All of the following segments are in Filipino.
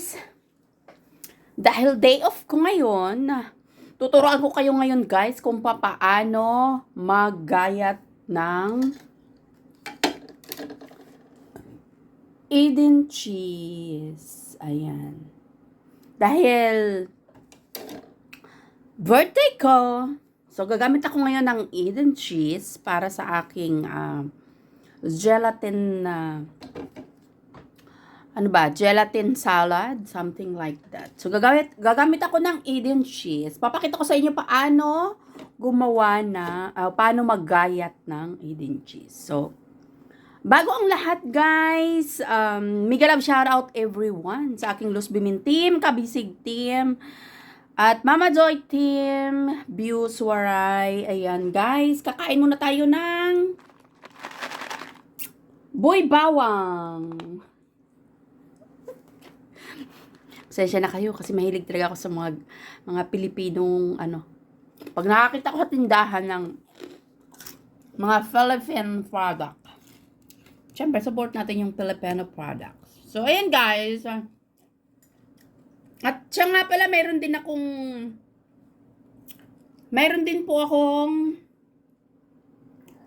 guys, dahil day off ko ngayon, tuturuan ko kayo ngayon guys kung paano maggayat ng Eden cheese. Ayan. Dahil birthday ko, so gagamit ako ngayon ng Eden cheese para sa aking gelatin gelatin salad, something like that. So, gagamit ako ng Eden cheese. Papakita ko sa inyo paano gumawa paano maggayat ng Eden cheese. So, bago ang lahat, guys, mega love shoutout everyone sa aking Luz Bimin team, Kabisig team, at Mama Joy team, Views Waray. Ayan, guys, kakain muna tayo ng boy bawang. Pasensya na kayo kasi mahilig talaga ako sa mga Pilipinong pag nakakita ko sa tindahan ng mga Philippine product. Siyempre, support natin yung Filipino products. So, ayan guys. At siya nga pala, mayroon din po akong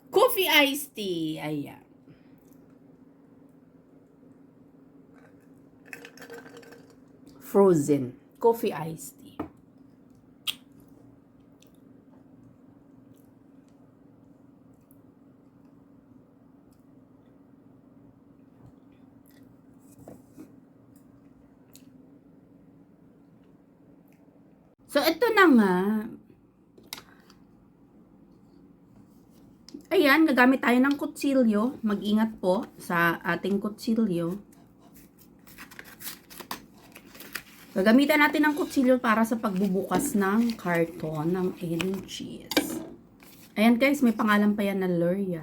coffee iced tea. Ayan. Frozen coffee iced tea. So, ito na nga. Ayan, gagamit tayo ng kutsilyo. Mag-ingat po sa ating kutsilyo. Gagamitan natin ng kutsilyo para sa pagbubukas ng karton ng Eden cheese. Ayan guys, may pangalan pa yan na Luria.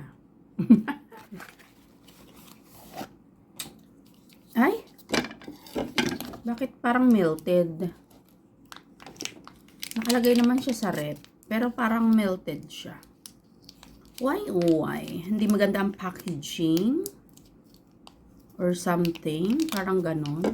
Ay! Bakit parang melted? Nakalagay naman siya sa rep, pero parang melted siya. Why? Hindi maganda ang packaging? Or something? Parang ganon.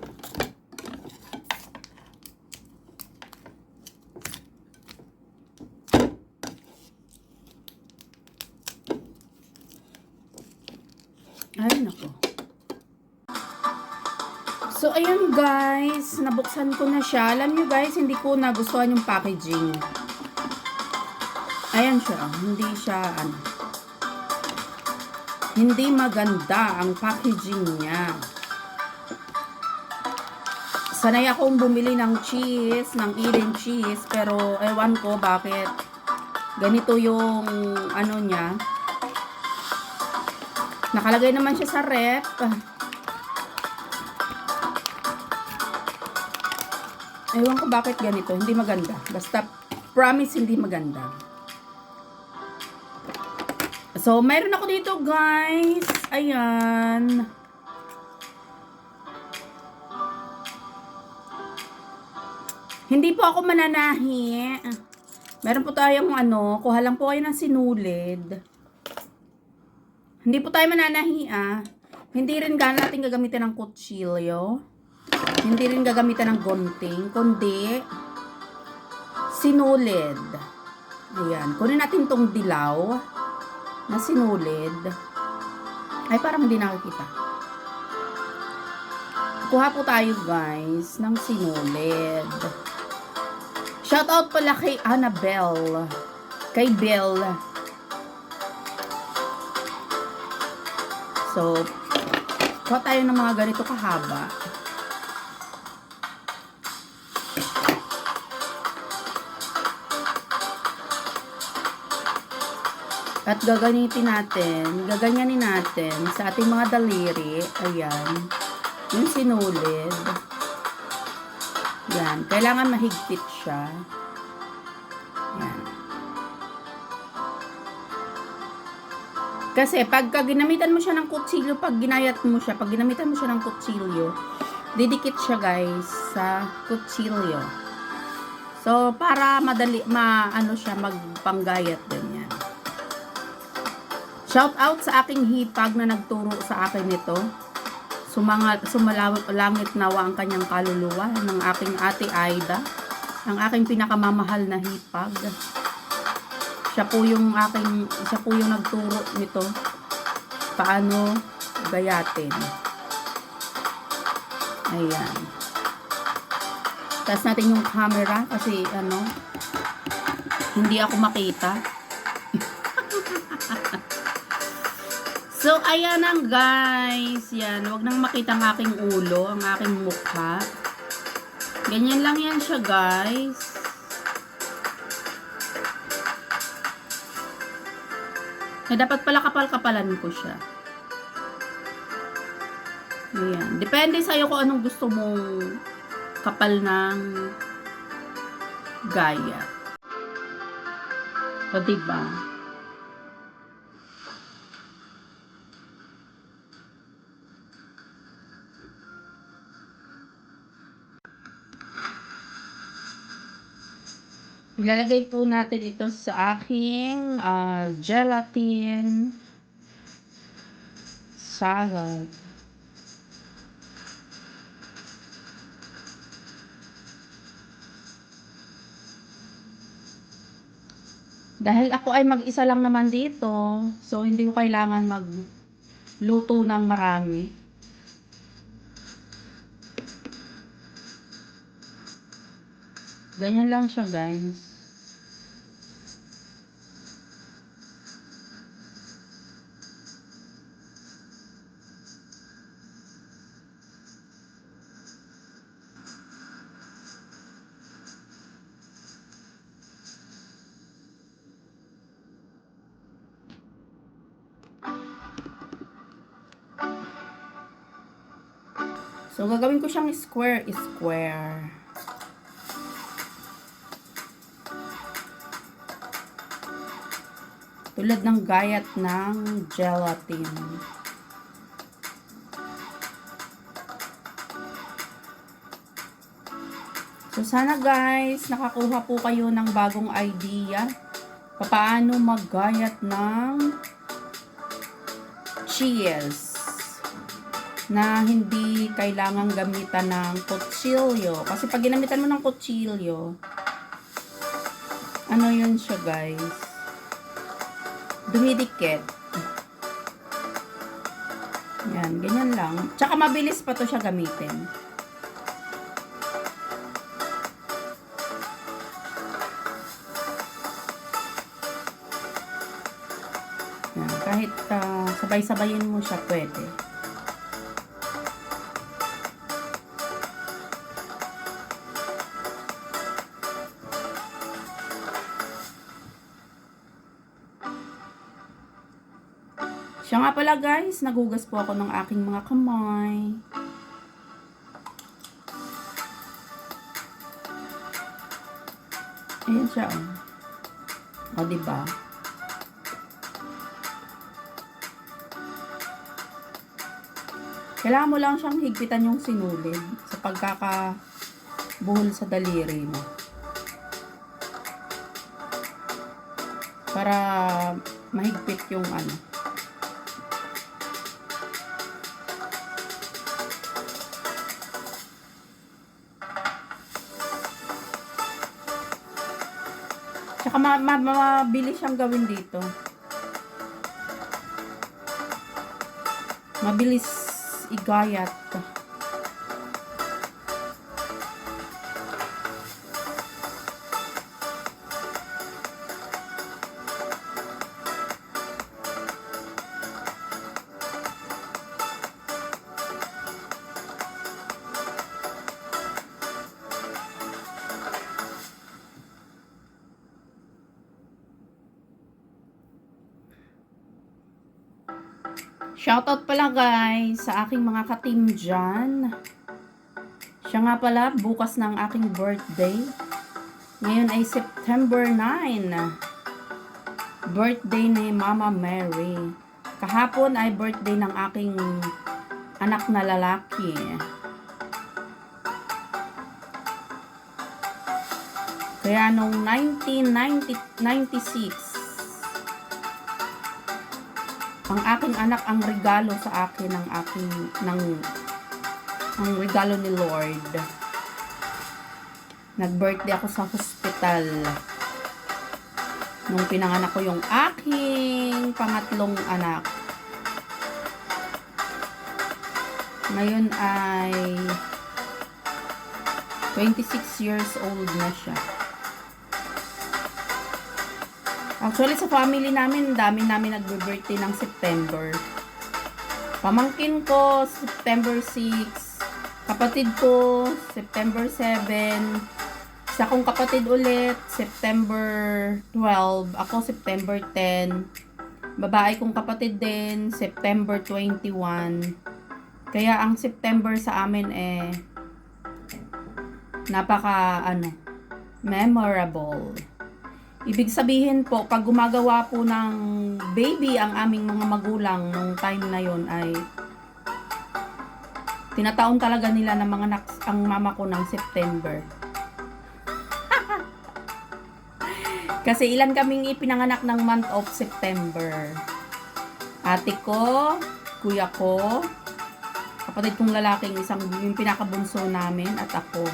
Ay, nako. So, ayan guys. Nabuksan ko na siya. Alam nyo guys, hindi ko nagustuhan yung packaging. Ayan siya. Hindi maganda ang packaging niya. Sanay akong bumili ng cheese, ng Eden cheese. Pero, ewan ko bakit ganito yung niya. Nakalagay naman siya sa rep. Ewan ko bakit ganito. Hindi maganda. Basta, promise, hindi maganda. So, mayroon ako dito, guys. Ayan. Hindi po ako mananahi. Meron po tayong kuha lang po kayo ng sinulid. Hindi po tayo mananahi, Hindi rin natin gagamitan ng kutsilyo. Hindi rin gagamitan ng gunting, kundi sinulid. Ayan. Kunin natin tong dilaw na sinulid. Ay, parang hindi nakikita. Kuha po tayo, guys, ng sinulid. Shoutout pala kay Annabelle. Kay Belle. So, kuha tayo ng mga ganito kahaba. At gaganyanin natin sa ating mga daliri. Ayan. Yung sinulid. Yan. Kailangan mahigpit siya. Yan. Kasi pagka ginamitan mo siya ng kutsilyo, pag ginamitan mo siya ng kutsilyo, didikit siya guys sa kutsilyo. So, para madali, magpanggayat din yan. Shout out sa aking hipag na nagturo sa akin nito. sumalangit nawa ang kanyang kaluluwa ng aking ate Aida, ang aking pinakamamahal na hipag. Siya po yung nagturo nito paano gayatin. Ayan. Taas natin yung camera kasi hindi ako makita. So, ayan ang guys. Yan. Huwag nang makita ang aking ulo, ang aking mukha. Ganyan lang yan siya guys. Na dapat pala kapal-kapalan ko siya. Ayan. Depende sa'yo kung anong gusto mong kapal ng gaya. O diba? Ilalagay po natin ito sa aking gelatin salad. Dahil ako ay mag-isa lang naman dito, so hindi ko kailangan magluto ng marami. Ganyan lang siya guys. So, gagawin ko siyang square. Tulad ng gayat ng gelatin. So, sana guys, nakakuha po kayo ng bagong idea paano maggayat ng cheese na hindi kailangang gamitan ng kutsilyo. Kasi pag ginamitan mo ng kutsilyo, ano yun siya guys? Dumidikit. Yan, ganyan lang. Tsaka mabilis pa to siya gamitin. Yan, kahit sabay-sabayin mo siya, pwede. Siya nga pala guys, nagugas po ako ng aking mga kamay. Ayan siya oh. O diba? Kailangan mo lang siyang higpitan yung sinulid sa pagkakabuhol sa daliri mo. Para mahigpit yung Tsaka mabilis siyang gawin dito. Mabilis igayat. Shoutout pala guys sa aking mga ka-team dyan. Siya nga pala, bukas ng aking birthday. Ngayon ay September 9. Birthday ni Mama Mary. Kahapon ay birthday ng aking anak na lalaki. Kaya nung 1996, ang aking anak ang regalo sa akin ng Ang regalo ni Lord. Nag-birthday ako sa hospital. Nung pinanganak ko yung aking pangatlong anak. Ngayon ay 26 years old na siya. Actually, sa family namin, dami namin nagbe-birthday ng September. Pamangkin ko, September 6. Kapatid ko, September 7. Isa kong kapatid ulit, September 12. Ako, September 10. Babae kong kapatid din, September 21. Kaya ang September sa amin memorable. Ibig sabihin po, pag gumagawa po ng baby ang aming mga magulang nung time na yon ay tinataon talaga nila ng mga ang mama ko ng September. Kasi ilan kaming ipinanganak ng month of September. Ate ko, kuya ko, kapatid kong lalaking isang yung pinakabunso namin at ako.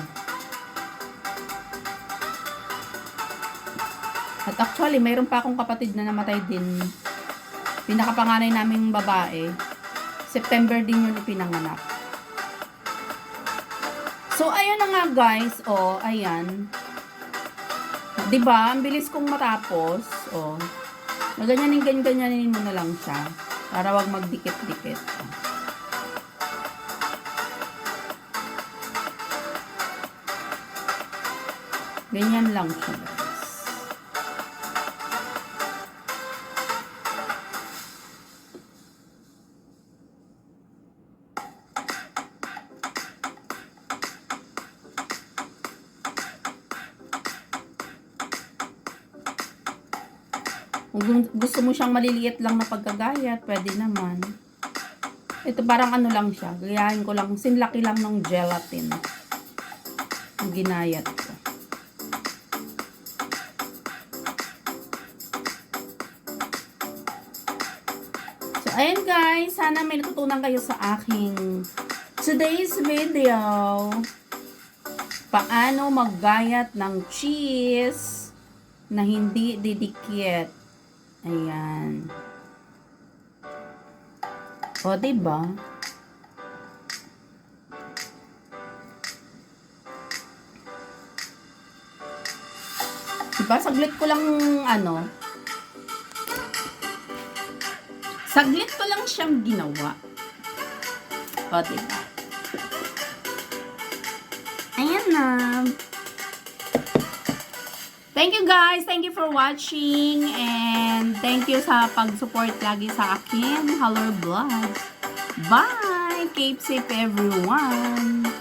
At actually, mayroon pa akong kapatid na namatay din. Pinakapanganay naming babae. September din yun ipinanganak. So, ayun na nga guys. O, ayan. Diba? Ang bilis kong matapos. O. Ganyanin mo na lang siya. Para wag magdikit-dikit. Ganyan lang siya guys. Kung gusto mo siyang maliliit lang na pagkagayat, pwede naman. Ito parang ano lang siya. Gayahin ko lang. Sinlaki lang ng gelatin. Ang ginayat ko. So, ayan guys. Sana may natutunan kayo sa aking today's video. Paano maggayat ng cheese na hindi didikit. Ayan. O, diba? Diba? Saglit ko lang, saglit ko lang siyang ginawa. O, diba? Ayan na. Thank you guys. Thank you for watching. And thank you sa pag-support lagi sa akin. Hello Vlog. Bye. Keep safe everyone.